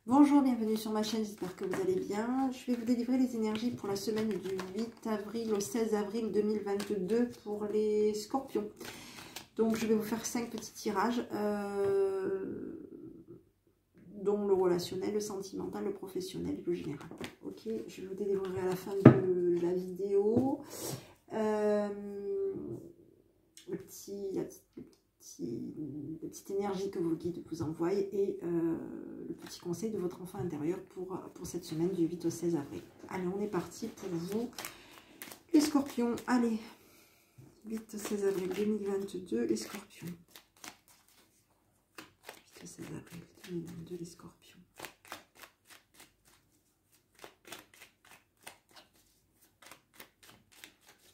Bonjour, bienvenue sur ma chaîne, j'espère que vous allez bien. Je vais vous délivrer les énergies pour la semaine du 8 avril au 16 avril 2022 pour les scorpions. Donc je vais vous faire 5 petits tirages, dont le relationnel, le sentimental, le professionnel et le général. Ok, je vais vous délivrer à la fin de la vidéo la petite énergie que vos guides vous envoient et le petit conseil de votre enfant intérieur pour cette semaine du 8 au 16 avril. Allez, on est parti pour vous, les scorpions. Allez, 8 au 16 avril 2022, les scorpions. 8 au 16 avril 2022, les scorpions.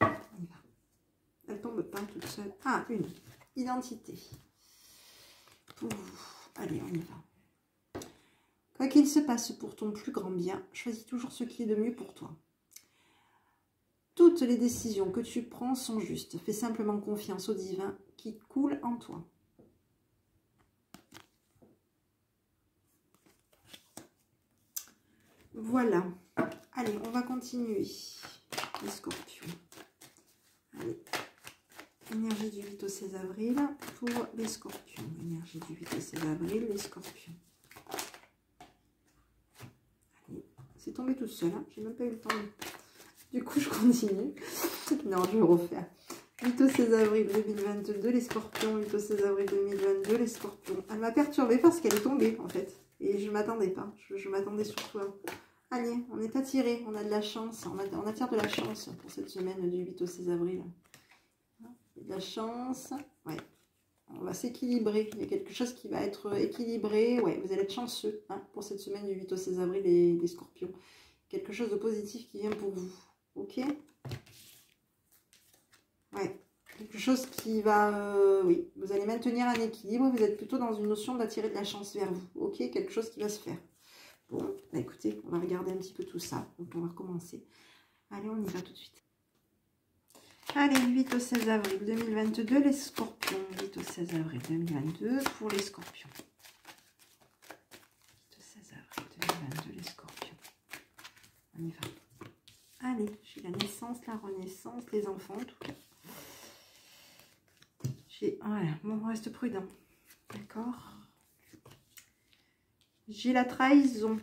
On y va. Elle tombe pas toute seule. Ah, une identité. Pour vous. Allez, on y va. Quoi qu'il se passe pour ton plus grand bien, choisis toujours ce qui est de mieux pour toi. Toutes les décisions que tu prends sont justes. Fais simplement confiance au divin qui coule en toi. Voilà. Allez, on va continuer. Les scorpions. Allez. Énergie du 8 au 16 avril pour les scorpions. Énergie du 8 au 16 avril, les scorpions. C'est tombé tout seul, hein. J'ai même pas eu le temps. Du coup, je continue. Non, je vais refaire. 8 au 16 avril 2022, les scorpions. 8 au 16 avril 2022, les scorpions. Elle m'a perturbée parce qu'elle est tombée, en fait. Et je ne m'attendais pas. Je m'attendais surtout à... Allez, on est attiré. On a de la chance. On attire de la chance pour cette semaine du 8 au 16 avril. De la chance. Ouais. On va s'équilibrer. Il y a quelque chose qui va être équilibré. Ouais, vous allez être chanceux, hein, pour cette semaine du 8 au 16 avril, les scorpions. Quelque chose de positif qui vient pour vous. Ok. Ouais. Quelque chose qui va... oui, vous allez maintenir un équilibre. Vous êtes plutôt dans une notion d'attirer de la chance vers vous. Ok. Quelque chose qui va se faire. Bon, bah écoutez, on va regarder un petit peu tout ça. Donc on va recommencer. Allez, on y va tout de suite. Allez, 8 au 16 avril 2022, les scorpions. 8 au 16 avril 2022 pour les scorpions. 8 au 16 avril 2022, les scorpions. On y va. Allez, j'ai la naissance, la renaissance, les enfants en tout cas. Voilà, bon, on reste prudent. D'accord. J'ai la trahison.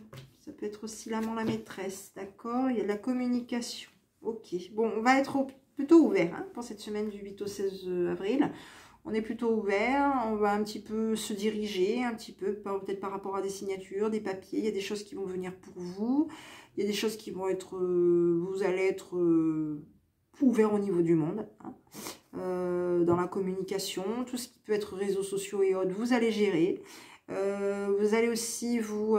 Ça peut être aussi l'amant, la maîtresse. D'accord. Il y a de la communication. Ok. Bon, on va être plutôt ouvert, hein, pour cette semaine du 8 au 16 avril. On est plutôt ouvert. On va un petit peu se diriger, un petit peu, peut-être par rapport à des signatures, des papiers. Il y a des choses qui vont venir pour vous. Il y a des choses qui vont être... vous allez être ouvert au niveau du monde, hein. Dans la communication, tout ce qui peut être réseaux sociaux et autres, vous allez gérer. Vous allez aussi vous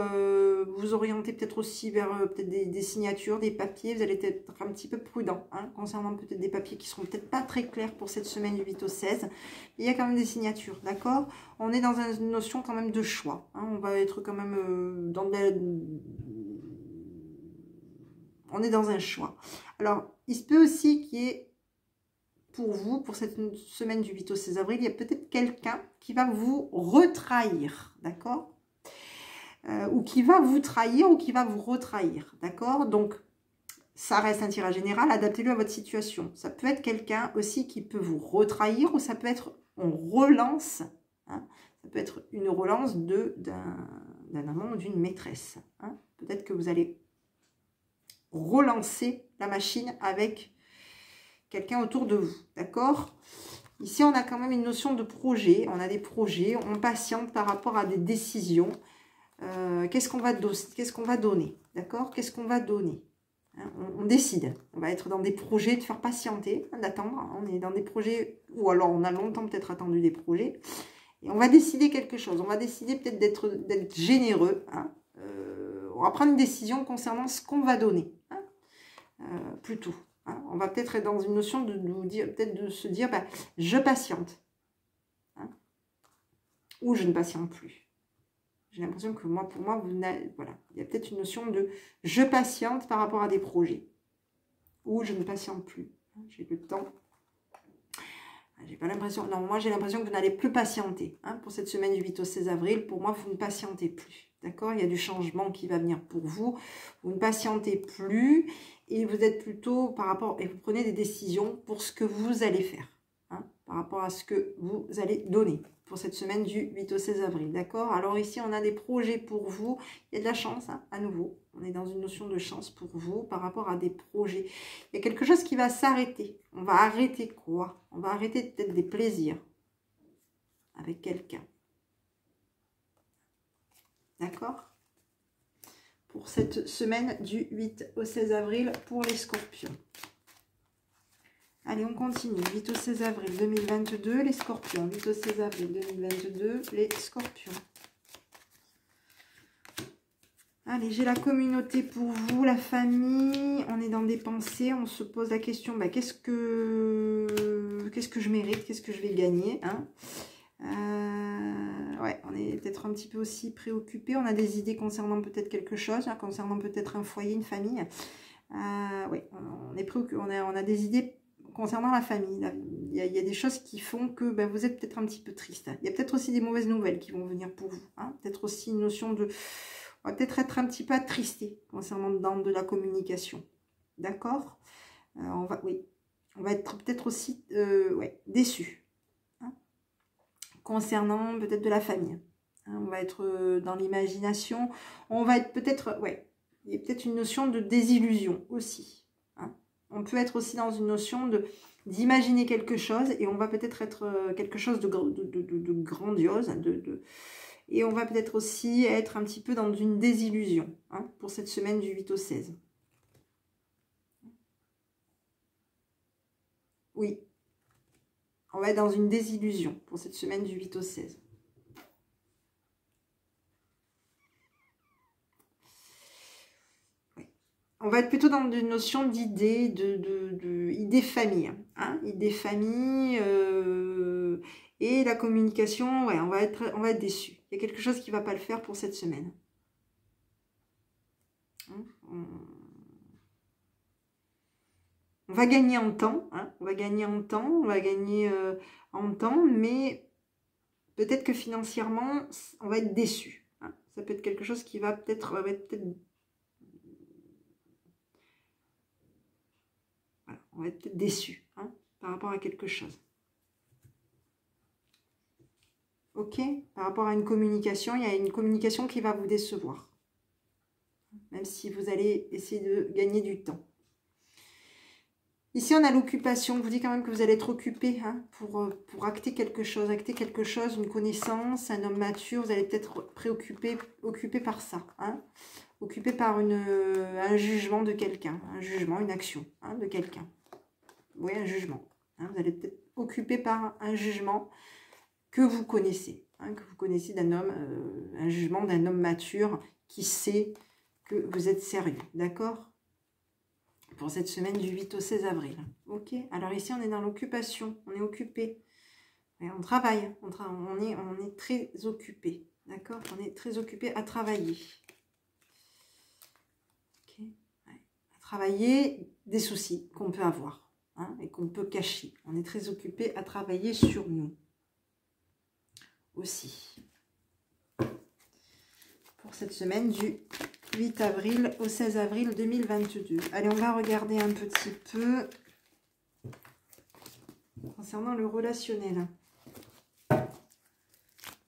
orienter peut-être aussi vers peut-être des signatures, des papiers. Vous allez être un petit peu prudent, hein, concernant peut-être des papiers qui seront peut-être pas très clairs pour cette semaine du 8 au 16. Il y a quand même des signatures, d'accord? On est dans une notion quand même de choix, hein. On va être quand même on est dans un choix. Alors, il se peut aussi qu'il y ait pour vous, pour cette semaine du 8 au 16 avril, il y a peut-être quelqu'un qui va vous retrahir, d'accord, ou qui va vous trahir ou qui va vous retrahir, d'accord. Donc, ça reste un tirage général, adaptez-le à votre situation. Ça peut être quelqu'un aussi qui peut vous retrahir ou ça peut être, on relance, hein, ça peut être une relance d'un amant ou d'une maîtresse, hein. Peut-être que vous allez relancer la machine avec quelqu'un autour de vous, d'accord. Ici, on a quand même une notion de projet. On a des projets, on patiente par rapport à des décisions. Qu'est-ce qu'on va donner, d'accord? Qu'est-ce qu'on va donner, hein, on décide. On va être dans des projets de faire patienter, hein, d'attendre. Hein, on est dans des projets, ou alors on a longtemps peut-être attendu des projets. Et on va décider quelque chose. On va décider peut-être d'être généreux, hein. On va prendre une décision concernant ce qu'on va donner, hein, plutôt. Hein, on va peut-être être dans une notion de nous dire, peut-être de se dire, bah, je patiente, hein, ou je ne patiente plus. J'ai l'impression que moi, pour moi, voilà, il y a peut-être une notion de je patiente par rapport à des projets, ou je ne patiente plus. J'ai le temps. J'ai pas l'impression, non, moi j'ai l'impression que vous n'allez plus patienter, hein, pour cette semaine du 8 au 16 avril. Pour moi, vous ne patientez plus. D'accord? Il y a du changement qui va venir pour vous. Vous ne patientez plus et vous êtes plutôt par rapport... Et vous prenez des décisions pour ce que vous allez faire. Hein, par rapport à ce que vous allez donner pour cette semaine du 8 au 16 avril. D'accord? Alors ici, on a des projets pour vous. Il y a de la chance, hein, à nouveau. On est dans une notion de chance pour vous par rapport à des projets. Il y a quelque chose qui va s'arrêter. On va arrêter quoi? On va arrêter peut-être des plaisirs avec quelqu'un. D'accord? Pour cette semaine du 8 au 16 avril pour les scorpions. Allez, on continue. 8 au 16 avril 2022, les scorpions. 8 au 16 avril 2022, les scorpions. Allez, j'ai la communauté pour vous, la famille. On est dans des pensées. On se pose la question, bah, qu'est-ce que je mérite? Qu'est-ce que je vais gagner, hein? Ouais, on est peut-être un petit peu aussi préoccupé. On a des idées concernant peut-être quelque chose, hein, concernant peut-être un foyer, une famille. Ouais, on est préoccupé. On a des idées concernant la famille. Il y a des choses qui font que ben, vous êtes peut-être un petit peu triste. Il y a peut-être aussi des mauvaises nouvelles qui vont venir pour vous. Hein. Peut-être aussi une notion de... On va peut-être être un petit peu attristé concernant de la communication. D'accord? Oui. On va être peut-être aussi ouais, déçu. Hein, concernant peut-être de la famille. Hein, on va être dans l'imagination. On va être peut-être... Ouais, il y a peut-être une notion de désillusion aussi. Hein. On peut être aussi dans une notion d'imaginer quelque chose et on va peut-être être quelque chose de grandiose. Et on va peut-être aussi être un petit peu dans une désillusion, hein, pour cette semaine du 8 au 16. Oui. On va être dans une désillusion pour cette semaine du 8 au 16. On va être plutôt dans une notion d'idée, idée famille. Hein, idée famille et la communication, ouais, on va être déçu. Il y a quelque chose qui ne va pas le faire pour cette semaine. Hein, on va gagner en temps, hein, on va gagner en temps, mais peut-être que financièrement, on va être déçu. Hein. Ça peut être quelque chose qui va peut-être... On va être déçu, hein, par rapport à quelque chose. Ok? Par rapport à une communication, il y a une communication qui va vous décevoir. Même si vous allez essayer de gagner du temps. Ici, on a l'occupation. Je vous dis quand même que vous allez être occupé, hein, pour acter quelque chose, une connaissance, un homme mature. Vous allez peut-être occupé par ça. Hein, occupé par un jugement de quelqu'un. Un jugement, une action, hein, de quelqu'un. Oui, un jugement. Hein, vous allez peut-être occupé par un jugement que vous connaissez. Hein, que vous connaissez d'un homme, un jugement d'un homme mature qui sait que vous êtes sérieux. D'accord? Pour cette semaine du 8 au 16 avril. Ok? Alors ici, on est dans l'occupation. On est occupé. Et on travaille. On est très occupé. D'accord? On est très occupé à travailler. Ok? Ouais. À travailler des soucis qu'on peut avoir. Hein, et qu'on peut cacher. On est très occupé à travailler sur nous. Aussi. Pour cette semaine du 8 avril au 16 avril 2022. Allez, on va regarder un petit peu concernant le relationnel.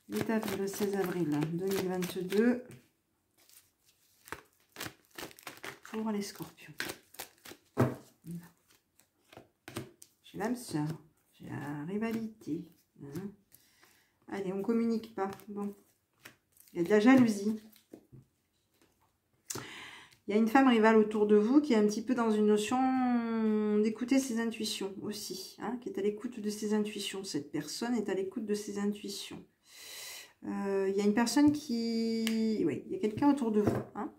8 avril au 16 avril 2022 pour les scorpions. J'ai l'âme sœur, j'ai la rivalité. Hein. Allez, on communique pas. Bon, il y a de la jalousie. Il y a une femme rivale autour de vous qui est un petit peu dans une notion d'écouter ses intuitions aussi, hein, qui est à l'écoute de ses intuitions. Cette personne est à l'écoute de ses intuitions. Il y a une personne qui... Oui, il y a quelqu'un autour de vous. Hein.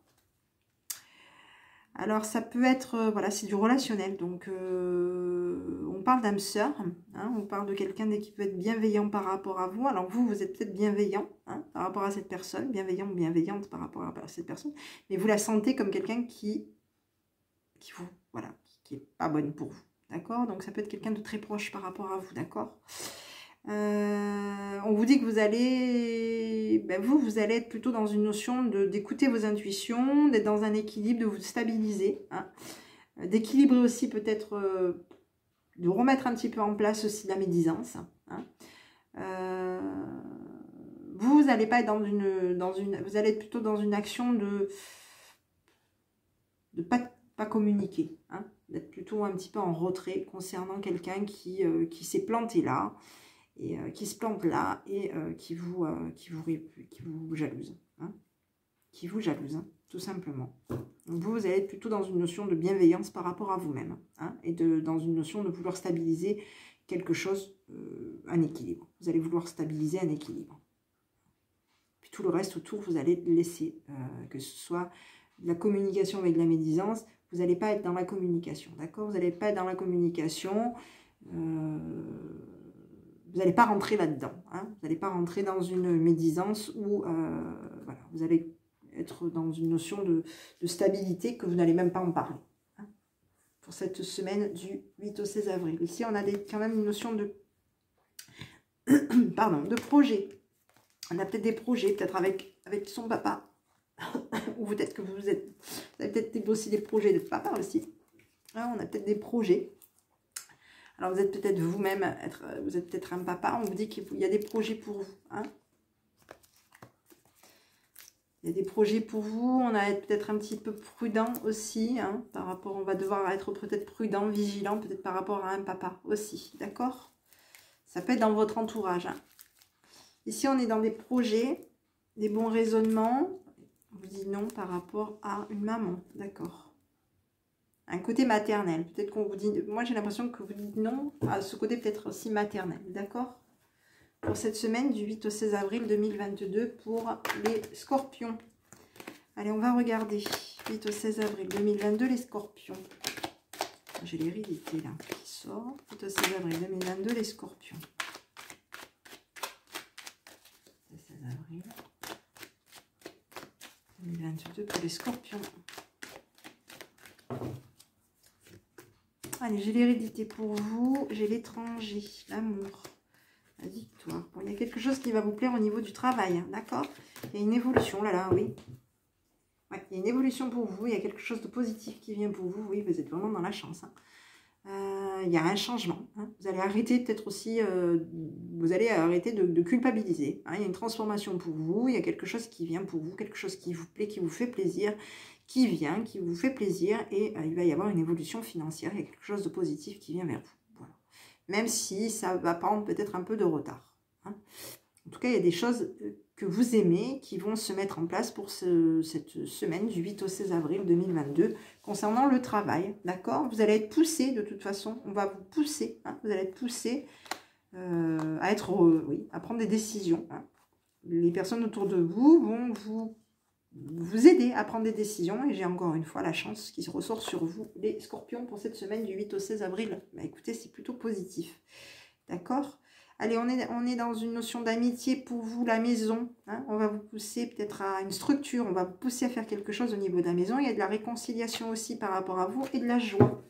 Alors, ça peut être... voilà, c'est du relationnel. Donc, on parle d'âme sœur. Hein, on parle de quelqu'un qui peut être bienveillant par rapport à vous. Alors, vous êtes peut-être bienveillant, hein, par rapport à cette personne. Bienveillant ou bienveillante par rapport à cette personne. Mais vous la sentez comme quelqu'un qui vous... Voilà, qui n'est pas bonne pour vous. D'accord? Donc, ça peut être quelqu'un de très proche par rapport à vous. D'accord? On vous dit que vous allez, vous allez être plutôt dans une notion d'écouter vos intuitions, d'être dans un équilibre, de vous stabiliser, hein, d'équilibrer aussi peut-être, de remettre un petit peu en place aussi la médisance. Hein. Vous n'allez pas être vous allez être plutôt dans une action de pas communiquer, hein, d'être plutôt un petit peu en retrait concernant quelqu'un qui s'est planté là, et qui se plante là, et qui vous jalouse, hein, qui vous jalouse, hein, tout simplement. Donc vous allez être plutôt dans une notion de bienveillance par rapport à vous-même, hein, et dans une notion de vouloir stabiliser quelque chose, un équilibre. Vous allez vouloir stabiliser un équilibre. Puis tout le reste autour, vous allez laisser, que ce soit de la communication avec la médisance, vous n'allez pas être dans la communication, d'accord? Vous n'allez pas être dans la communication, vous n'allez pas rentrer là-dedans, hein, vous n'allez pas rentrer dans une médisance où voilà, vous allez être dans une notion de stabilité que vous n'allez même pas en parler, hein, pour cette semaine du 8 au 16 avril. Ici, on a quand même une notion de, pardon, de projet. On a peut-être des projets, peut-être avec son papa, ou peut-être que vous avez peut-être aussi des projets de papa aussi. Hein, on a peut-être des projets. Alors, vous êtes peut-être vous-même, vous êtes peut-être un papa, on vous dit qu'il y a des projets pour vous. Hein. Il y a des projets pour vous, on va être peut-être un petit peu prudent aussi, hein, par rapport, on va devoir être peut-être prudent, vigilant, peut-être par rapport à un papa aussi, d'accord? Ça peut être dans votre entourage. Hein. Ici, on est dans des projets, des bons raisonnements. On vous dit non par rapport à une maman, d'accord? Un côté maternel. Peut-être qu'on vous dit... Moi, j'ai l'impression que vous dites non à ce côté peut-être aussi maternel, d'accord? Pour cette semaine du 8 au 16 avril 2022 pour les scorpions. Allez, on va regarder. 8 au 16 avril 2022, les scorpions. J'ai l'hérédité là qui sort. 8 au 16 avril 2022, les scorpions. 16 avril 2022 pour les scorpions. Allez, j'ai l'hérédité pour vous, j'ai l'étranger, l'amour, la victoire. Bon, il y a quelque chose qui va vous plaire au niveau du travail, hein, d'accord? Il y a une évolution, là, oui. Ouais, il y a une évolution pour vous, il y a quelque chose de positif qui vient pour vous. Oui, vous êtes vraiment dans la chance. Hein. Il y a un changement. Hein. Vous allez arrêter peut-être aussi, vous allez arrêter de culpabiliser. Hein. Il y a une transformation pour vous, il y a quelque chose qui vient pour vous, quelque chose qui vous plaît, qui vous fait plaisir, qui vient, qui vous fait plaisir, et il va y avoir une évolution financière, il y a quelque chose de positif qui vient vers vous. Voilà. Même si ça va prendre peut-être un peu de retard. Hein. En tout cas, il y a des choses que vous aimez qui vont se mettre en place pour cette semaine du 8 au 16 avril 2022 concernant le travail, d'accord? Vous allez être poussé de toute façon, on va vous pousser, hein, vous allez être poussé à être, oui, à prendre des décisions. Hein. Les personnes autour de vous vont vous aider à prendre des décisions, et j'ai encore une fois la chance qui se ressort sur vous, les scorpions, pour cette semaine du 8 au 16 avril. Bah, écoutez, c'est plutôt positif, d'accord? Allez, on est dans une notion d'amitié pour vous, la maison. Hein, on va vous pousser peut-être à une structure, on va vous pousser à faire quelque chose au niveau de la maison. Il y a de la réconciliation aussi par rapport à vous et de la joie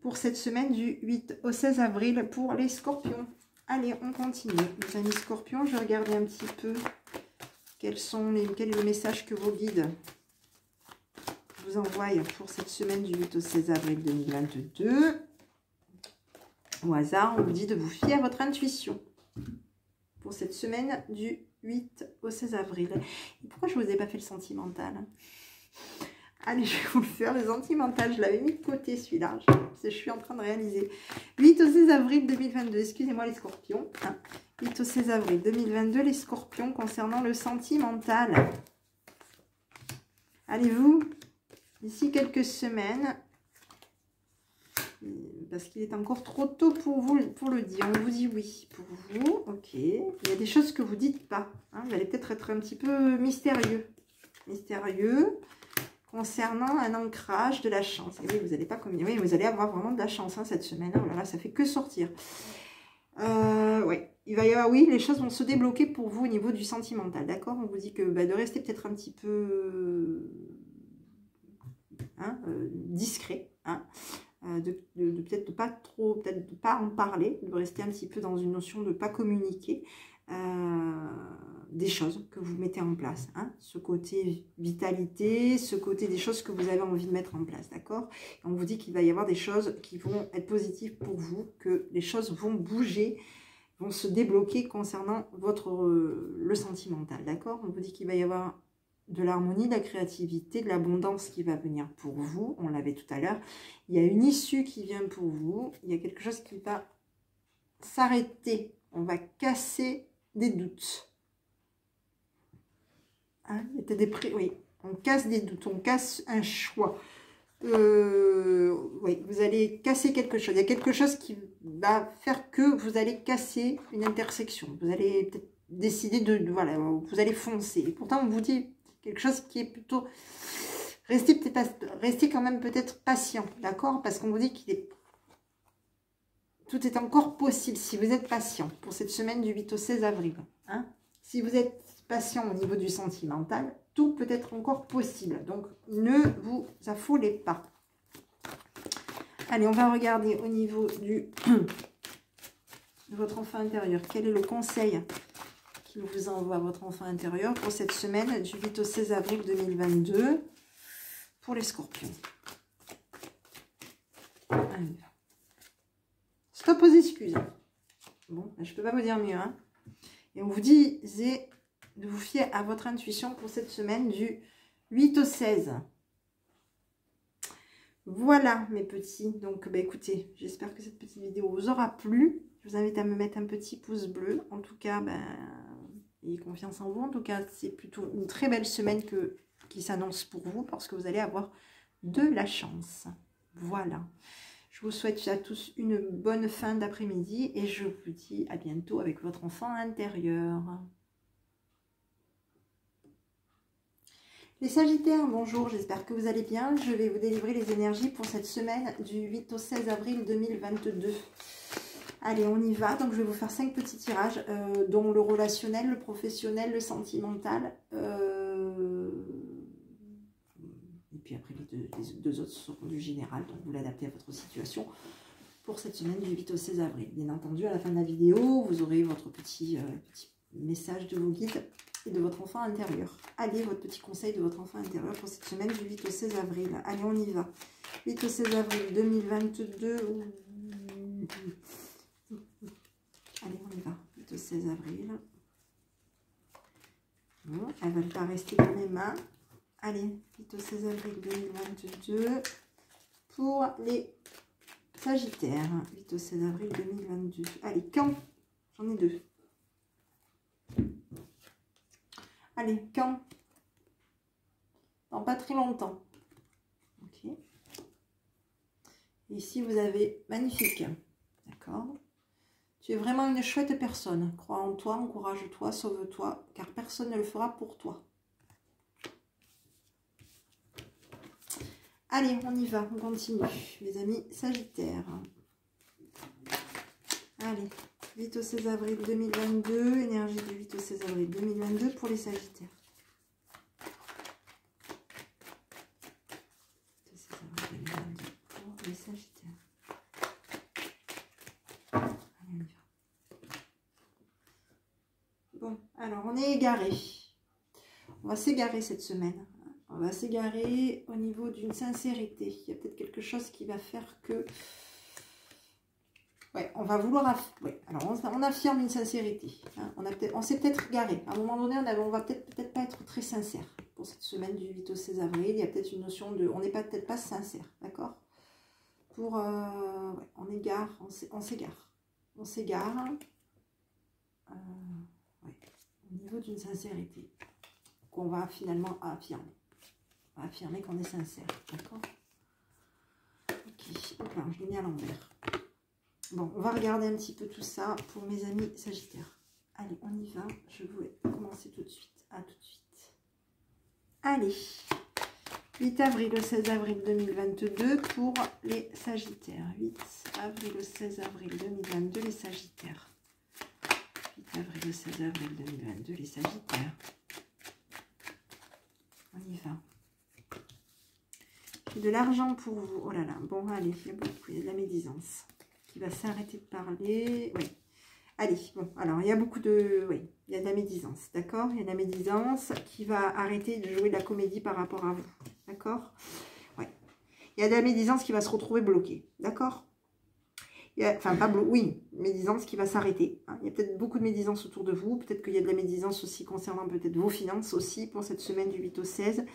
pour cette semaine du 8 au 16 avril pour les scorpions. Allez, on continue. Les amis scorpions, je vais regarder un petit peu quel est le message que vos guides vous envoient pour cette semaine du 8 au 16 avril 2022. Au hasard, on vous dit de vous fier à votre intuition pour cette semaine du 8 au 16 avril. Et pourquoi je ne vous ai pas fait le sentimental? Allez, je vais vous le faire, le sentimental. Je l'avais mis de côté, celui-là. Je suis en train de réaliser. 8 au 16 avril 2022. Excusez-moi, les scorpions. 8 au 16 avril 2022, les scorpions, concernant le sentimental. Allez-vous, d'ici quelques semaines... Parce qu'il est encore trop tôt pour vous pour le dire. On vous dit oui pour vous. Ok. Il y a des choses que vous dites pas. Hein. Vous allez peut-être être un petit peu mystérieux. Mystérieux concernant un ancrage de la chance. Et oui, vous allez pas communiquer. Oui, vous allez avoir vraiment de la chance hein, cette semaine. Oh là là, ça fait que sortir. Ouais. Il va y avoir, oui, les choses vont se débloquer pour vous au niveau du sentimental. D'accord? On vous dit que de rester peut-être un petit peu discret. Hein. peut-être de pas trop, peut-être de pas en parler, de rester un petit peu dans une notion de pas communiquer des choses que vous mettez en place, hein, ce côté vitalité, ce côté des choses que vous avez envie de mettre en place, d'accord? On vous dit qu'il va y avoir des choses qui vont être positives pour vous, que les choses vont bouger, vont se débloquer concernant le sentimental, d'accord? On vous dit qu'il va y avoir de l'harmonie, de la créativité, de l'abondance qui va venir pour vous. On l'avait tout à l'heure. Il y a une issue qui vient pour vous. Il y a quelque chose qui va s'arrêter. On va casser des doutes. Hein, oui, on casse des doutes. On casse un choix. Oui, vous allez casser quelque chose. Il y a quelque chose qui va faire que vous allez casser une intersection. Vous allez peut-être décider voilà, vous allez foncer. Et pourtant, on vous dit quelque chose qui est plutôt... Restez quand même peut-être patient, d'accord? Parce qu'on vous dit tout est encore possible si vous êtes patient pour cette semaine du 8 au 16 avril. Hein? Si vous êtes patient au niveau du sentimental, tout peut être encore possible. Donc, ne vous affolez pas. Allez, on va regarder au niveau de votre enfant intérieur. Quel est le conseil qu'il vous envoie votre enfant intérieur pour cette semaine du 8 au 16 avril 2022 pour les scorpions? Allez. Stop aux excuses. Bon, je ne peux pas vous dire mieux. Hein. Et on vous disait de vous fier à votre intuition pour cette semaine du 8 au 16. Voilà mes petits. Donc bah, écoutez, j'espère que cette petite vidéo vous aura plu. Je vous invite à me mettre un petit pouce bleu. En tout cas, ayez confiance en vous. En tout cas, c'est plutôt une très belle semaine qui s'annonce pour vous parce que vous allez avoir de la chance. Voilà. Je vous souhaite à tous une bonne fin d'après-midi et je vous dis à bientôt avec votre enfant intérieur. Les Sagittaires, bonjour, j'espère que vous allez bien. Je vais vous délivrer les énergies pour cette semaine du 8 au 16 avril 2022. Allez, on y va. Donc, je vais vous faire 5 petits tirages, dont le relationnel, le professionnel, le sentimental. Et puis après, les deux autres seront du général. Donc, vous l'adaptez à votre situation pour cette semaine du 8 au 16 avril. Bien entendu, à la fin de la vidéo, vous aurez votre petit message de vos guides et de votre enfant intérieur. Allez, votre petit conseil de votre enfant intérieur pour cette semaine du 8 au 16 avril. Allez, on y va. 8 au 16 avril 2022. Allez, on y va. 8 au 16 avril. Bon, elles ne veulent pas rester dans mes mains. Allez, 8 au 16 avril 2022 pour les Sagittaires. 8 au 16 avril 2022. Allez, quand? J'en ai 2. Allez, quand? Dans pas très longtemps. Ok. Ici, vous avez magnifique. D'accord. Tu es vraiment une chouette personne. Crois en toi, encourage-toi, sauve-toi, car personne ne le fera pour toi. Allez, on y va, on continue, mes amis Sagittaires. Allez, 8 au 16 avril 2022, énergie du 8 au 16 avril 2022 pour les Sagittaires. 8 au 16 avril 2022 pour les Sagittaires. Allez, on y va. Bon, alors on est égaré. On va s'égarer cette semaine. On va s'égarer au niveau d'une sincérité. Il y a peut-être quelque chose qui va faire que... Ouais, on va vouloir... Ouais, alors on affirme une sincérité. Hein. On s'est peut-être égaré. À un moment donné, on va peut-être pas être très sincère. Pour cette semaine du 8 au 16 avril, il y a peut-être une notion de... On n'est peut-être pas sincère, d'accord? Pour... ouais, on s'égare. On s'égare. Ouais, au niveau d'une sincérité. Qu'on va finalement affirmer. On va affirmer qu'on est sincère, d'accord? Ok, hop là, je l'ai mis à l'envers. Bon, on va regarder un petit peu tout ça pour mes amis Sagittaires. Allez, on y va. Je vais commencer tout de suite. À tout de suite. Allez, 8 avril au 16 avril 2022 pour les Sagittaires. 8 avril au 16 avril 2022, les Sagittaires. 8 avril au 16 avril 2022, les Sagittaires. On y va. De l'argent pour vous. Oh là là. Bon, allez, il y a beaucoup. Il y a de la médisance qui va s'arrêter de parler. Oui. Allez, bon. Alors, il y a beaucoup de... Oui, il y a de la médisance. D'accord? Il y a de la médisance qui va arrêter de jouer de la comédie par rapport à vous. D'accord? Oui. Il y a de la médisance qui va se retrouver bloquée. D'accord? Enfin, pas bloquée. Oui, médisance qui va s'arrêter. Hein. Il y a peut-être beaucoup de médisance autour de vous. Peut-être qu'il y a de la médisance aussi concernant peut-être vos finances aussi pour cette semaine du 8 au 16.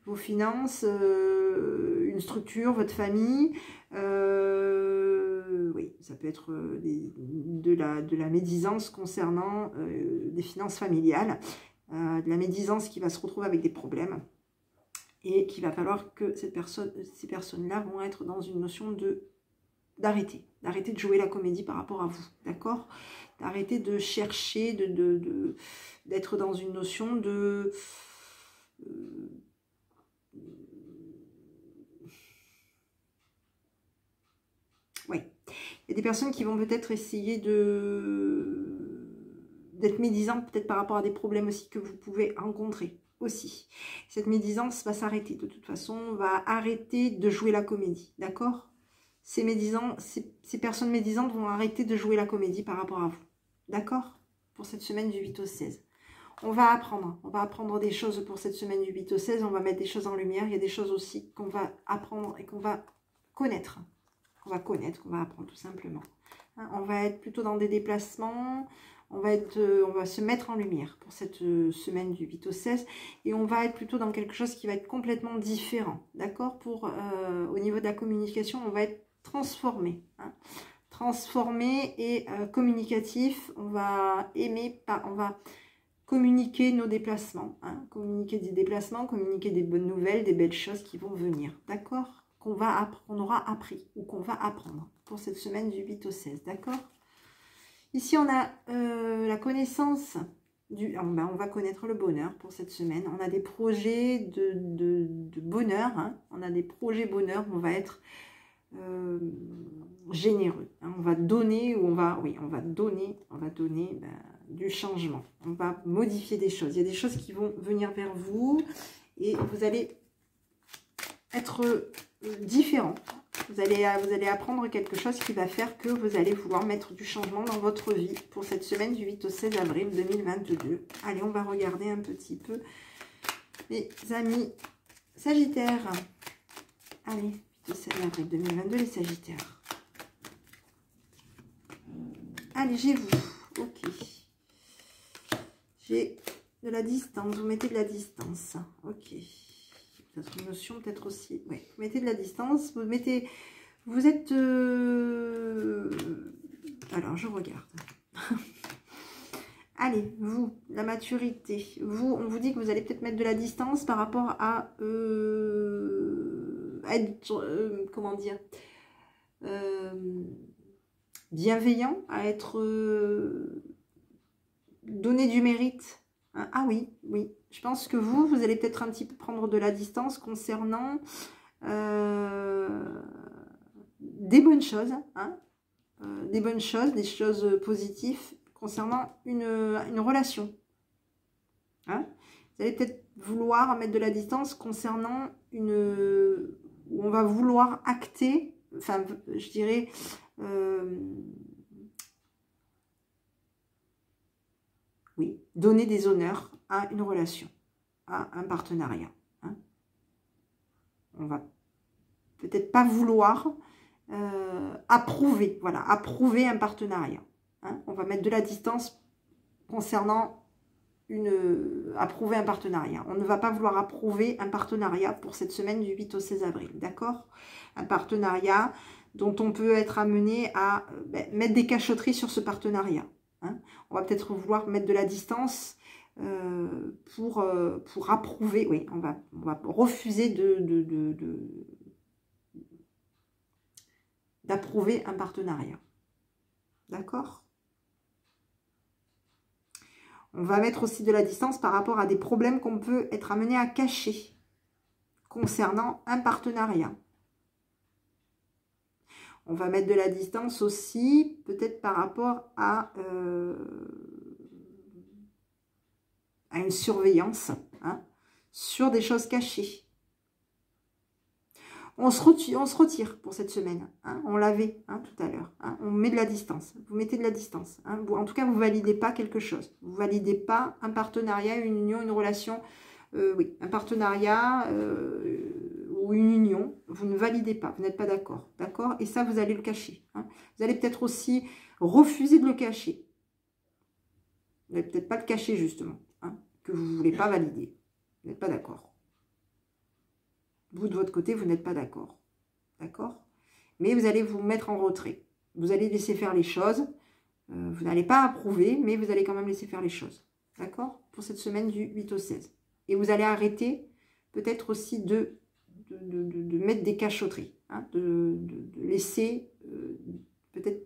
Vos finances, une structure, votre famille, oui, ça peut être de la médisance concernant des finances familiales, de la médisance qui va se retrouver avec des problèmes et qu'il va falloir que ces personnes-là vont être dans une notion d'arrêter de jouer la comédie par rapport à vous, d'accord? D'arrêter de chercher, d'être dans une notion de... Oui, il y a des personnes qui vont peut-être essayer d'être médisantes, peut-être par rapport à des problèmes aussi que vous pouvez rencontrer aussi. Cette médisance va s'arrêter de toute façon, on va arrêter de jouer la comédie, d'accord? Ces personnes médisantes vont arrêter de jouer la comédie par rapport à vous, d'accord? Pour cette semaine du 8 au 16. On va apprendre des choses pour cette semaine du 8 au 16, on va mettre des choses en lumière, il y a des choses aussi qu'on va apprendre et qu'on va connaître. Qu'on va apprendre tout simplement. Hein, on va être plutôt dans des déplacements, on va se mettre en lumière pour cette semaine du 8 au 16 et on va être plutôt dans quelque chose qui va être complètement différent, d'accord? Au niveau de la communication, on va être transformé, hein, transformé et communicatif, on va communiquer nos déplacements, hein, communiquer des déplacements, communiquer des bonnes nouvelles, des belles choses qui vont venir, d'accord? Qu'on aura appris ou qu'on va apprendre pour cette semaine du 8 au 16, d'accord? Ici, on a la connaissance on va connaître le bonheur pour cette semaine. On a des projets de bonheur, hein. On a des projets bonheur, on va être généreux. Hein. On va donner ou on va donner du changement. On va modifier des choses. Il y a des choses qui vont venir vers vous et vous allez être différent. Vous allez apprendre quelque chose qui va faire que vous allez vouloir mettre du changement dans votre vie pour cette semaine du 8 au 16 avril 2022. Allez, on va regarder un petit peu, les amis Sagittaires. Allez, 8 au 16 avril 2022, les Sagittaires. Allez, j'ai vous. Ok. J'ai de la distance. Vous mettez de la distance. Ok. Peut-être une notion, peut-être aussi. Oui, vous mettez de la distance. Vous êtes... Alors, je regarde. Allez, vous, la maturité. Vous, on vous dit que vous allez peut-être mettre de la distance par rapport à être... comment dire bienveillant, à être... donner du mérite. Hein, ah oui, oui. Je pense que vous allez peut-être un petit peu prendre de la distance concernant des bonnes choses, hein, des choses positives concernant une relation. Hein. Vous allez peut-être vouloir mettre de la distance concernant où on va vouloir acter, enfin, je dirais... oui, donner des honneurs à une relation, à un partenariat. Hein. On va peut-être pas vouloir approuver, voilà, approuver un partenariat. Hein. On va mettre de la distance concernant approuver un partenariat. On ne va pas vouloir approuver un partenariat pour cette semaine du 8 au 16 avril, d'accord? Un partenariat dont on peut être amené à mettre des cachotteries sur ce partenariat. Hein. On va peut-être vouloir mettre de la distance pour approuver. Oui, on va refuser d'approuver un partenariat. D'accord? On va mettre aussi de la distance par rapport à des problèmes qu'on peut être amené à cacher concernant un partenariat. On va mettre de la distance aussi, peut-être par rapport à une surveillance, hein, sur des choses cachées. On se retire pour cette semaine. Hein. On l'avait hein, tout à l'heure. Hein. On met de la distance. Vous mettez de la distance. Hein. En tout cas, vous ne validez pas quelque chose. Vous ne validez pas un partenariat, une union, une relation. Oui, un partenariat ou une union. Vous ne validez pas. Vous n'êtes pas d'accord. D'accord? Et ça, vous allez le cacher. Hein. Vous allez peut-être aussi refuser de le cacher. Vous n'allez peut-être pas le cacher, justement. Hein, que vous ne voulez pas valider. Vous n'êtes pas d'accord. Vous, de votre côté, vous n'êtes pas d'accord. D'accord? Mais vous allez vous mettre en retrait. Vous allez laisser faire les choses. Vous n'allez pas approuver, mais vous allez quand même laisser faire les choses. D'accord? Pour cette semaine du 8 au 16. Et vous allez arrêter peut-être aussi de mettre des cachotteries. Hein, de laisser peut-être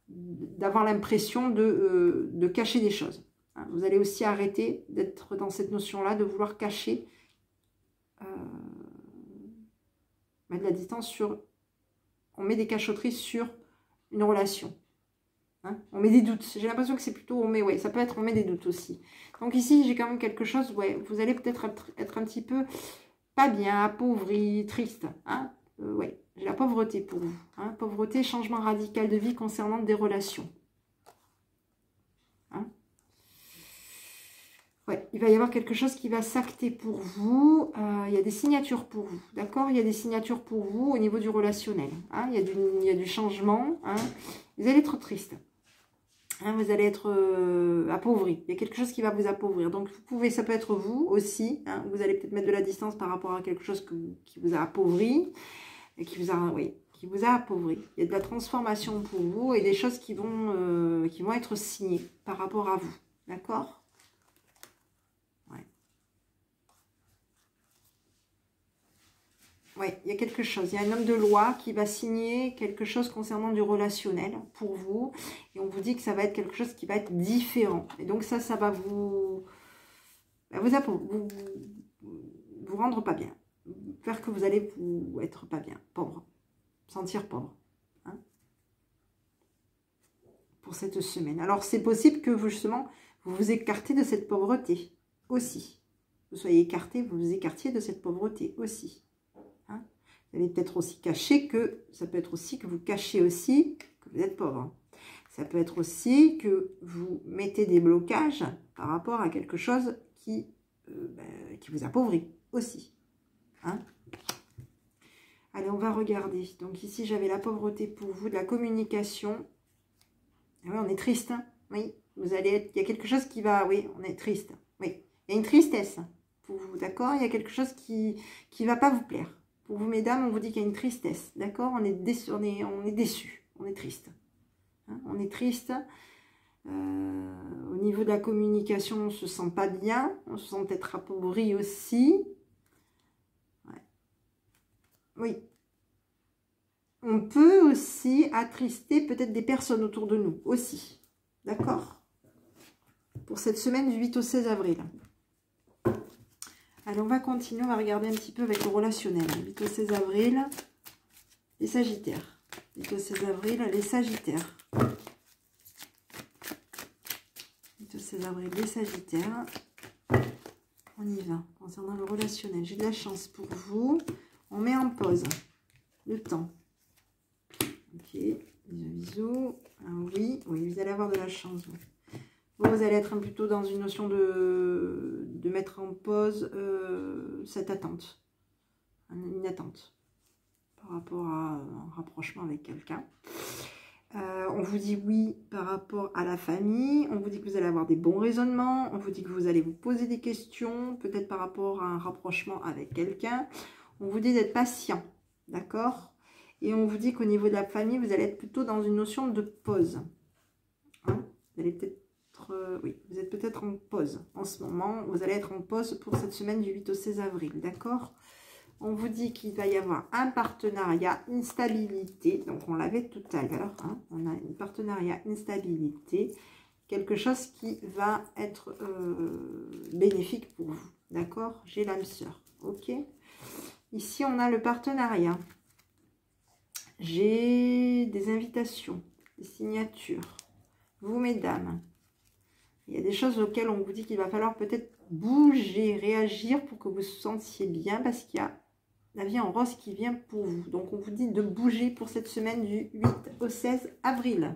d'avoir l'impression de cacher des choses. Hein. Vous allez aussi arrêter d'être dans cette notion-là, de vouloir cacher mettre de la distance sur... On met des cachotteries sur une relation. Hein, on met des doutes. J'ai l'impression que c'est plutôt... On met, ouais, ça peut être on met des doutes aussi. Donc ici, j'ai quand même quelque chose... Ouais, vous allez peut-être être un petit peu pas bien, appauvri, triste. Hein, ouais, j'ai la pauvreté pour vous. Hein, pauvreté, changement radical de vie concernant des relations. Hein. Ouais, il va y avoir quelque chose qui va s'acter pour vous. Il y a des signatures pour vous, d'accord? Il y a des signatures pour vous au niveau du relationnel. Hein, il y a du changement. Hein. Vous allez être triste. Hein, vous allez être appauvri. Il y a quelque chose qui va vous appauvrir. Donc, vous pouvez, ça peut être vous aussi. Hein, vous allez peut-être mettre de la distance par rapport à quelque chose qui vous a appauvri. Et qui vous a, oui, qui vous a appauvri. Il y a de la transformation pour vous et des choses qui vont être signées par rapport à vous. D'accord? Oui, il y a quelque chose. Il y a un homme de loi qui va signer quelque chose concernant du relationnel pour vous. Et on vous dit que ça va être quelque chose qui va être différent. Et donc ça va vous rendre pas bien. Faire que vous allez vous être pas bien, pauvre. Sentir pauvre. Hein, pour cette semaine. Alors c'est possible que vous, justement, vous vous écartez de cette pauvreté aussi. Vous soyez écarté, vous vous écartiez de cette pauvreté aussi. Vous allez peut-être aussi cacher que, ça peut être aussi que vous cachez aussi que vous êtes pauvre. Ça peut être aussi que vous mettez des blocages par rapport à quelque chose qui vous appauvrit aussi. Hein? Allez, on va regarder. Donc ici, j'avais la pauvreté pour vous, de la communication. Et oui, on est triste. Hein? Oui, vous allez être, il y a quelque chose qui va, oui, on est triste. Oui, il y a une tristesse pour vous, d'accord? Il y a quelque chose qui ne va pas vous plaire. Pour vous, mesdames, on vous dit qu'il y a une tristesse, d'accord? On est déçu, on est triste. Hein, on est triste. Au niveau de la communication, on ne se sent pas bien. On se sent peut-être appauvri aussi. Ouais. Oui. On peut aussi attrister peut-être des personnes autour de nous, aussi. D'accord? Pour cette semaine du 8 au 16 avril. Allez, on va continuer, on va regarder un petit peu avec le relationnel. 8 au 16 avril, les Sagittaires. 8 au 16 avril, les Sagittaires. 8 au 16 avril, les Sagittaires. On y va, concernant le relationnel. J'ai de la chance pour vous. On met en pause le temps. Ok, bisous, bisous. Ah, oui, vous allez avoir de la chance. Vous allez être plutôt dans une notion de mettre en pause cette attente. Une attente par rapport à un rapprochement avec quelqu'un. On vous dit oui par rapport à la famille. On vous dit que vous allez avoir des bons raisonnements. On vous dit que vous allez vous poser des questions, peut-être par rapport à un rapprochement avec quelqu'un. On vous dit d'être patient, d'accord? Et on vous dit qu'au niveau de la famille, vous allez être plutôt dans une notion de pause. Hein, vous allez peut-être... oui, vous êtes peut-être en pause en ce moment. Vous allez être en pause pour cette semaine du 8 au 16 avril, d'accord? On vous dit qu'il va y avoir un partenariat, une stabilité. Donc, on l'avait tout à l'heure. Hein, on a un partenariat, une stabilité. Quelque chose qui va être bénéfique pour vous, d'accord? J'ai l'âme sœur, ok? Ici, on a le partenariat. J'ai des invitations, des signatures. Vous, mesdames, il y a des choses auxquelles on vous dit qu'il va falloir peut-être bouger, réagir pour que vous vous sentiez bien parce qu'il y a la vie en rose qui vient pour vous. Donc, on vous dit de bouger pour cette semaine du 8 au 16 avril.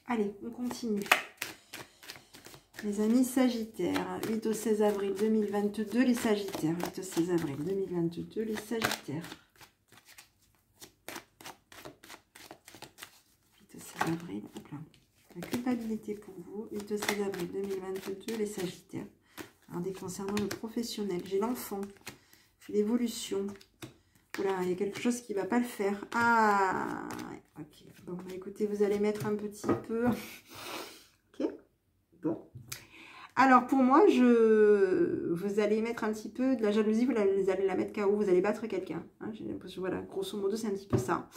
Allez, on continue. Les amis Sagittaires, 8 au 16 avril 2022, les Sagittaires. 8 au 16 avril 2022, les Sagittaires. 8 au 16 avril, hop là. La culpabilité pour vous, 8 au 16 avril 2022, les Sagittaires. Regardez, concernant le professionnel, j'ai l'enfant, j'ai l'évolution. Voilà, il y a quelque chose qui ne va pas le faire. Ah, ok. Bon, écoutez, vous allez mettre un petit peu... Ok, bon. Alors, pour moi, vous allez mettre un petit peu de la jalousie, vous allez la mettre KO, vous allez battre quelqu'un. Hein, j'ai l'impression, voilà, grosso modo, c'est un petit peu ça.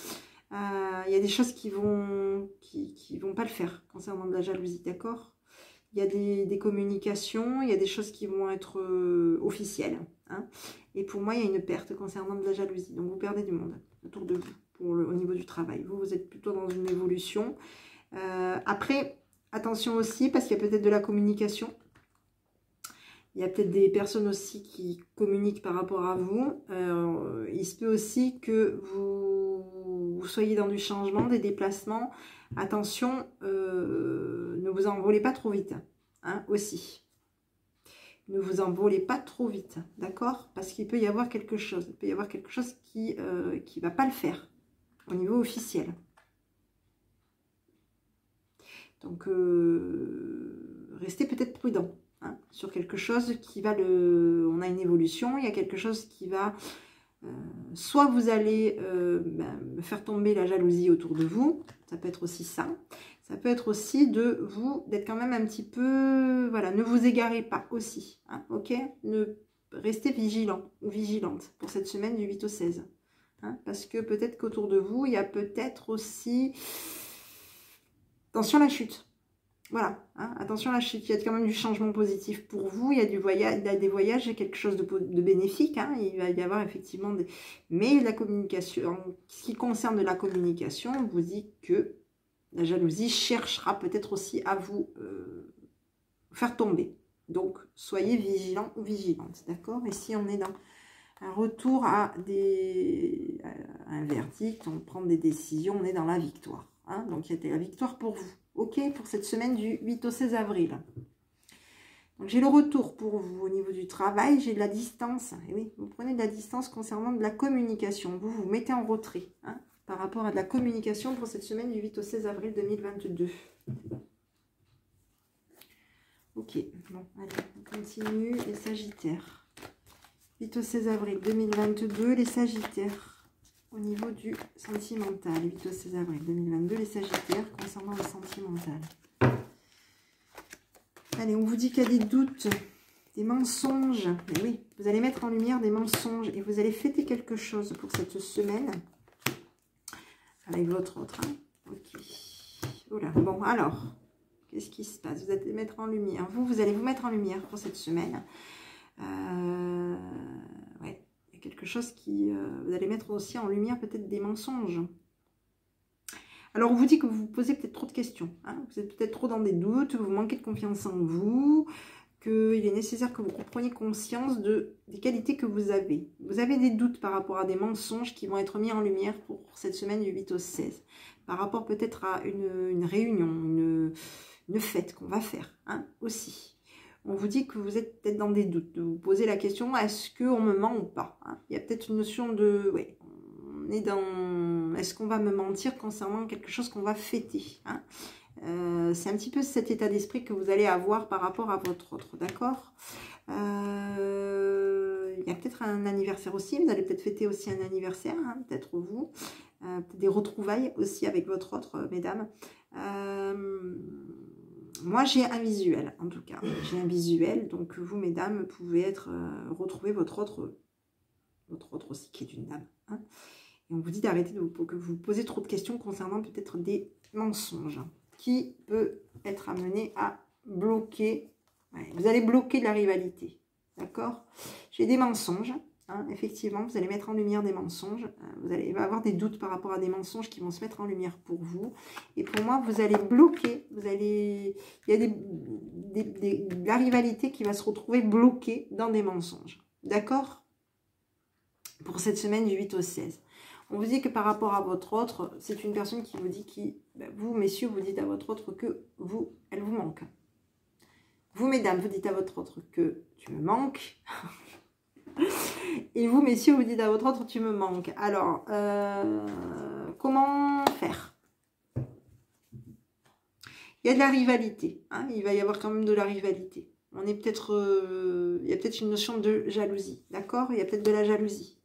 Il y a des choses qui vont pas le faire concernant de la jalousie, d'accord? Il y a des communications, il y a des choses qui vont être officielles. Hein, et pour moi, il y a une perte concernant de la jalousie. Donc, vous perdez du monde autour de vous au niveau du travail. Vous êtes plutôt dans une évolution. Après, attention aussi, parce qu'il y a peut-être de la communication. Il y a peut-être des personnes aussi qui communiquent par rapport à vous. Il se peut aussi que vous soyez dans du changement, des déplacements. Attention, ne vous envolez pas trop vite. Hein, aussi. Ne vous envolez pas trop vite. D'accord? Parce qu'il peut y avoir quelque chose. Il peut y avoir quelque chose qui ne va pas le faire au niveau officiel. Donc, restez peut-être prudent. Hein, sur quelque chose qui va on a une évolution, il y a quelque chose qui va soit vous allez faire tomber la jalousie autour de vous, ça peut être aussi ça peut être aussi d'être quand même un petit peu, voilà, ne vous égarez pas aussi, hein, ok, restez vigilant ou vigilante pour cette semaine du 8 au 16, hein, parce que peut-être qu'autour de vous il y a peut-être aussi, attention à la chute. Voilà, hein, attention là, il y a quand même du changement positif pour vous, il y a du voyage, il y a des voyages, il y a quelque chose de bénéfique, hein, il va y avoir effectivement des... Mais la communication, en ce qui concerne la communication, on vous dit que la jalousie cherchera peut-être aussi à vous faire tomber. Donc, soyez vigilant ou vigilante, d'accord? Et si on est dans un retour à un verdict, on prend des décisions, on est dans la victoire. Hein, donc, il y a la victoire pour vous. Ok, pour cette semaine du 8 au 16 avril. Donc, j'ai le retour pour vous au niveau du travail. J'ai de la distance. Et oui, vous prenez de la distance concernant de la communication. Vous vous mettez en retrait, hein, par rapport à de la communication pour cette semaine du 8 au 16 avril 2022. Ok, bon, allez, on continue. Les Sagittaires. 8 au 16 avril 2022, les Sagittaires. Au niveau du sentimental, 8 au 16 avril 2022, les Sagittaires, concernant le sentimental. Allez, on vous dit qu'il y a des doutes, des mensonges. Mais oui, vous allez mettre en lumière des mensonges et vous allez fêter quelque chose pour cette semaine. Avec votre autre. Hein. Ok. Voilà. Bon, alors, qu'est-ce qui se passe? Vous allez mettre en lumière. Vous allez vous mettre en lumière pour cette semaine. Ouais. Quelque chose qui... vous allez mettre aussi en lumière peut-être des mensonges. Alors, on vous dit que vous vous posez peut-être trop de questions. Hein, vous êtes peut-être trop dans des doutes, vous manquez de confiance en vous, qu'il est nécessaire que vous preniez conscience des qualités que vous avez. Vous avez des doutes par rapport à des mensonges qui vont être mis en lumière pour cette semaine du 8 au 16. Par rapport peut-être à une réunion, une fête qu'on va faire, hein, aussi. On vous dit que vous êtes peut-être dans des doutes, de vous poser la question, est-ce qu'on me ment ou pas, hein? Il y a peut-être une notion de, ouais, on est dans, est-ce qu'on va me mentir concernant quelque chose qu'on va fêter, hein? C'est un petit peu cet état d'esprit que vous allez avoir par rapport à votre autre, d'accord? Il y a peut-être un anniversaire aussi, vous allez peut-être fêter aussi un anniversaire, hein, peut-être vous, peut-être des retrouvailles aussi avec votre autre, mesdames. Moi, j'ai un visuel, en tout cas. J'ai un visuel, donc vous, mesdames, pouvez retrouver votre autre aussi, qui est une dame. Hein. Et on vous dit d'arrêter que vous posez trop de questions concernant peut-être des mensonges qui peut être amené à bloquer. Ouais, vous allez bloquer de la rivalité, d'accord? J'ai des mensonges Hein, effectivement, vous allez mettre en lumière des mensonges. Vous allez avoir des doutes par rapport à des mensonges qui vont se mettre en lumière pour vous. Et pour moi, vous allez bloquer. Il y a de la rivalité qui va se retrouver bloquée dans des mensonges. D'accord? Pour cette semaine du 8 au 16. On vous dit que par rapport à votre autre, c'est une personne qui vous dit vous, messieurs, vous dites à votre autre que elle vous manque. Vous, mesdames, vous dites à votre autre que tu me manques. Et vous, messieurs, vous dites à votre autre, tu me manques. Alors, comment faire? Il y a de la rivalité. Hein, il va y avoir quand même de la rivalité. On est peut-être, il y a peut-être une notion de jalousie. D'accord? Il y a peut-être de la jalousie.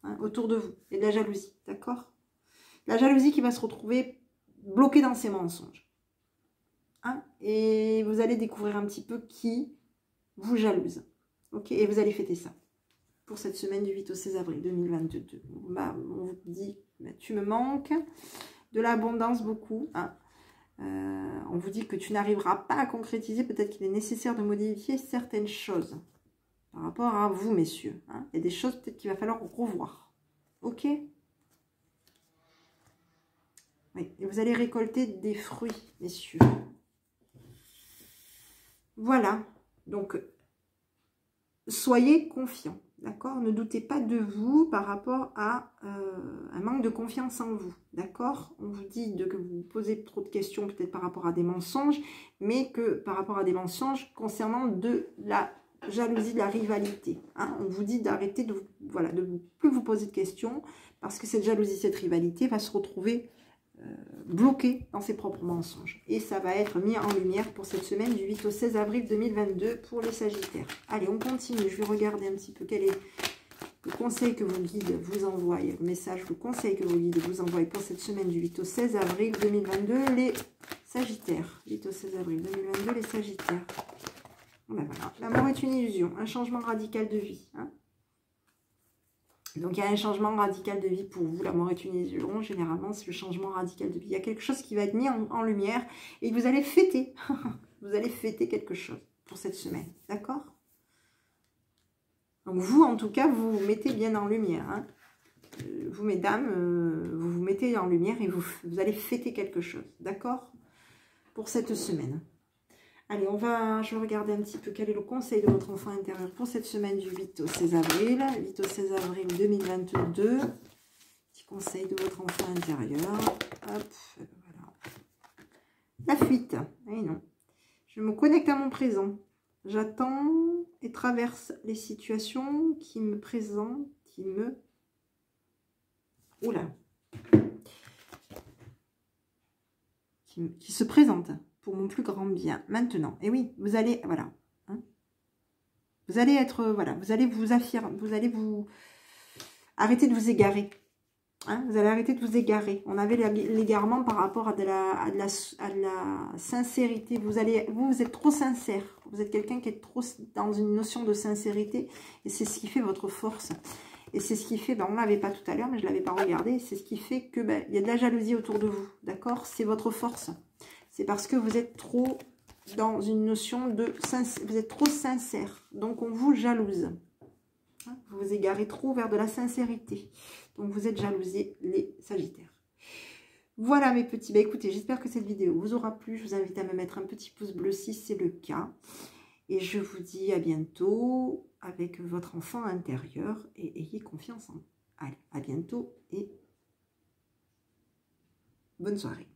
Hein, autour de vous. Il y a de la jalousie. D'accord? La jalousie qui va se retrouver bloquée dans ses mensonges. Hein, et vous allez découvrir un petit peu qui vous jalouse. Ok? Et vous allez fêter ça. Pour cette semaine du 8 au 16 avril 2022. Bah, on vous dit, bah, tu me manques, de l'abondance beaucoup. Hein. On vous dit que tu n'arriveras pas à concrétiser, peut-être qu'il est nécessaire de modifier certaines choses par rapport à vous, messieurs. Hein. Il y a des choses peut-être qu'il va falloir revoir. Ok? Oui, et vous allez récolter des fruits, messieurs. Voilà, donc soyez confiants. D'accord? Ne doutez pas de vous par rapport à un manque de confiance en vous. D'accord? On vous dit que vous posez trop de questions peut-être par rapport à des mensonges, mais que par rapport à des mensonges concernant de la jalousie, de la rivalité. Hein? On vous dit d'arrêter de plus vous poser de questions parce que cette jalousie, cette rivalité va se retrouver bloquée dans ses propres mensonges. Et ça va être mis en lumière pour cette semaine du 8 au 16 avril 2022 pour les Sagittaires. Allez, on continue. Je vais regarder un petit peu quel est le conseil que vos guides vous envoient. Le message, le conseil que vos guides vous envoient pour cette semaine du 8 au 16 avril 2022, les Sagittaires. 8 au 16 avril 2022, les Sagittaires. Ben voilà. L'amour est une illusion, un changement radical de vie. Hein. Donc, il y a un changement radical de vie pour vous. L'amour est une illusion. Généralement, c'est le changement radical de vie. Il y a quelque chose qui va être mis en lumière et vous allez fêter. Vous allez fêter quelque chose pour cette semaine. D'accord? Donc, vous, en tout cas, vous vous mettez bien en lumière. Hein. Vous, mesdames, vous vous mettez en lumière et vous allez fêter quelque chose. D'accord? Pour cette semaine. Allez, je vais regarder un petit peu quel est le conseil de votre enfant intérieur pour cette semaine du 8 au 16 avril. 8 au 16 avril 2022. Petit conseil de votre enfant intérieur. Hop, voilà. La fuite. Eh non. Je me connecte à mon présent. J'attends et traverse les situations qui me présentent, Oula. Qui se présentent. Pour mon plus grand bien. Maintenant, et oui, vous allez, voilà, hein, vous allez être, voilà, vous allez vous affirmer, vous allez vous arrêter de vous égarer. Hein, vous allez arrêter de vous égarer. On avait l'égarement par rapport à de la sincérité. Vous êtes trop sincère. Vous êtes quelqu'un qui est trop dans une notion de sincérité. Et c'est ce qui fait votre force. Et c'est ce qui fait, on ne l'avait pas tout à l'heure, mais je ne l'avais pas regardé. C'est ce qui fait que il y a de la jalousie autour de vous. D'accord? C'est votre force. C'est parce que vous êtes trop dans une notion de... Vous êtes trop sincère. Donc, on vous jalouse. Vous vous égarez trop vers de la sincérité. Donc, vous êtes jalousés, les Sagittaires. Voilà, mes petits. Écoutez, j'espère que cette vidéo vous aura plu. Je vous invite à me mettre un petit pouce bleu si c'est le cas. Et je vous dis à bientôt avec votre enfant intérieur. Et ayez confiance en... Allez, à bientôt et bonne soirée.